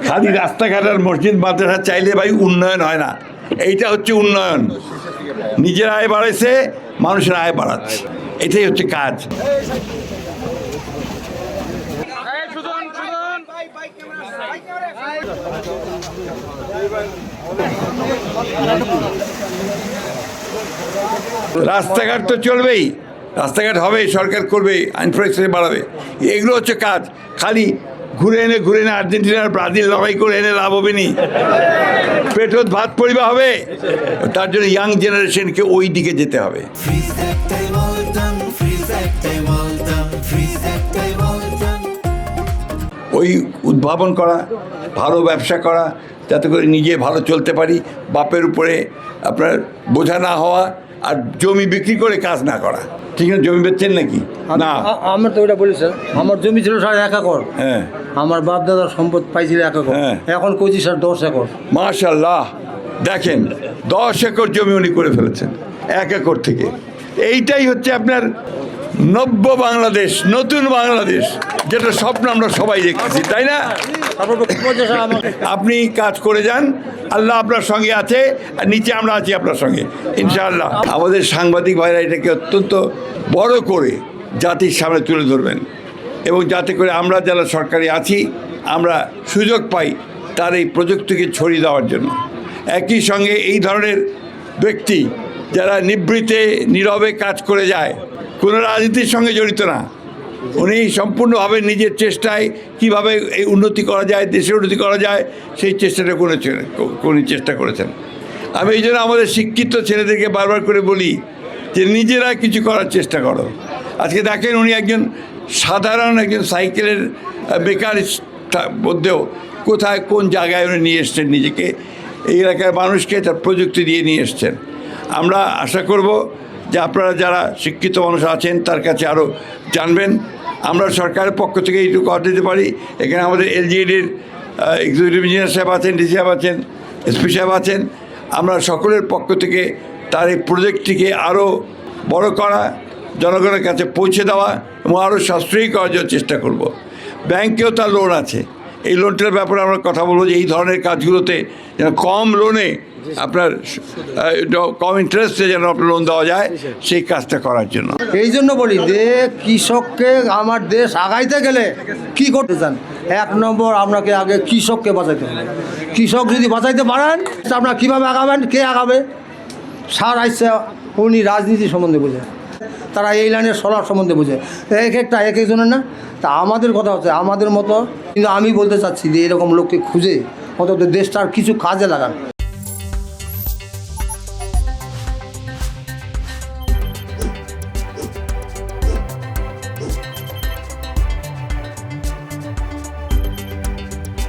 খালি রাস্তাঘাট আর মসজিদ মাদ্রাসা চাইলে ভাই উন্নয়ন হয় না। এইটা হচ্ছে উন্নয়ন, নিজের আয় বাড়াইছে, মানুষের আয় বাড়াচ্ছে, এটাই হচ্ছে কাজ। রাস্তাঘাট তো চলবেই, রাস্তাঘাট হবে, সরকার করবে, ইনফ্রাস্ট্রাকচার বাড়াবে, এগুলো হচ্ছে কাজ। খালি ঘুরে এনে আর্জেন্টিনার ব্রাজিল লড়াই করে এনে লাভ হবে নি, পেটত ভাত পরিবা হবে। তার জন্য ইয়াং জেনারেশনকে ওই দিকে যেতে হবে। ওই উদ্ভাবন করা, ভালো ব্যবসা করা, যাতে করে নিজে ভালো চলতে পারি, বাপের উপরে আপনার বোঝা না হওয়া, আর জমি বিক্রি করে কাজ না করা। ঠিক না? জমি বেচছেন নাকি? না, আমার তো ওটা বলেছেন, আমার জমি ছিল 1.5 একর। হ্যাঁ, আমার বাপ দাদার সম্পদ পাইছিল 1 একর, এখন কইছি স্যার 10 একর। মাশাআল্লাহ, দেখেন 10 একর জমি উনি করে ফেলেছেন 1 একর থেকে। এইটাই হচ্ছে আপনার নব্য বাংলাদেশ, নতুন বাংলাদেশ, যেটা স্বপ্ন আমরা সবাই দেখতেছি, তাই না? আপনি কাজ করে যান, আল্লাহ আপনার সঙ্গে আছে, আর নিচে আমরা আছি আপনার সঙ্গে ইনশাআল্লাহ। আমাদের সাংবাদিক ভাইরা এটাকে অত্যন্ত বড় করে জাতির সামনে তুলে ধরবেন, এবং যাতে করে আমরা যারা সরকারি আছি আমরা সুযোগ পাই তার এই প্রযুক্তিকে ছড়িয়ে দেওয়ার জন্য। একই সঙ্গে এই ধরনের ব্যক্তি যারা নিবৃত্তে নীরবে কাজ করে যায়, কোনো রাজনীতির সঙ্গে জড়িত না, উনি সম্পূর্ণভাবে নিজের চেষ্টায় কিভাবে এই উন্নতি করা যায়, দেশের উন্নতি করা যায়, সেই চেষ্টাটা উনি চেষ্টা করেছেন। আমি এই জন্য আমাদের শিক্ষিত ছেলেদেরকে বারবার করে বলি যে নিজেরা কিছু করার চেষ্টা করো। আজকে দেখেন উনি একজন সাধারণ একজন সাইকেলের বেকার মধ্যেও কোথায় কোন জায়গায় উনি নিয়ে এসছেন নিজেকে, এই এলাকার মানুষকে তার প্রযুক্তি দিয়ে নিয়ে এসছেন। আমরা আশা করব যে আপনারা যারা শিক্ষিত মানুষ আছেন তার কাছে আরও জানবেন। আমরা সরকারের পক্ষ থেকে এইটুকু কথা দিতে পারি, এখানে আমাদের এলজিইডির এক্সিকিউটিভ ইঞ্জিনিয়ার সাহেব আছেন, ডিসি সাহেব আছেন, এসপি সাহেব আছেন, আমরা সকলের পক্ষ থেকে তার এই প্রজেক্টটিকে আরও বড় করা, জনগণের কাছে পৌঁছে দেওয়া এবং আরও সাশ্রয়ী করার জন্য চেষ্টা করব। ব্যাংকেও তার লোন আছে, এই লোনটার ব্যাপারে আমরা কথা বলবো যে এই ধরনের কাজগুলোতে যেন কম লোনে আপনার কম ইন্টারেস্টে যেন আপনার লোন দেওয়া যায়, সেই কাজটা করার জন্য। এই জন্য বলি যে কৃষককে আমার দেশ আগাইতে গেলে কি করতে চান, 1 নম্বর আপনাকে আগে কৃষককে বাঁচাইতে হবে। কৃষক যদি বাঁচাইতে পারেন, আপনারা কীভাবে আগাবেন, কে আগাবে? সার আইসা উনি রাজনীতি সম্বন্ধে বোঝে, তারা এই লাইনের সলার সম্বন্ধে বোঝে, এক একজনের না। তা আমাদের কথা হচ্ছে আমাদের মতো, কিন্তু আমি বলতে চাচ্ছি যে এরকম লোককে খুঁজে অন্তত দেশটার কিছু কাজে লাগান।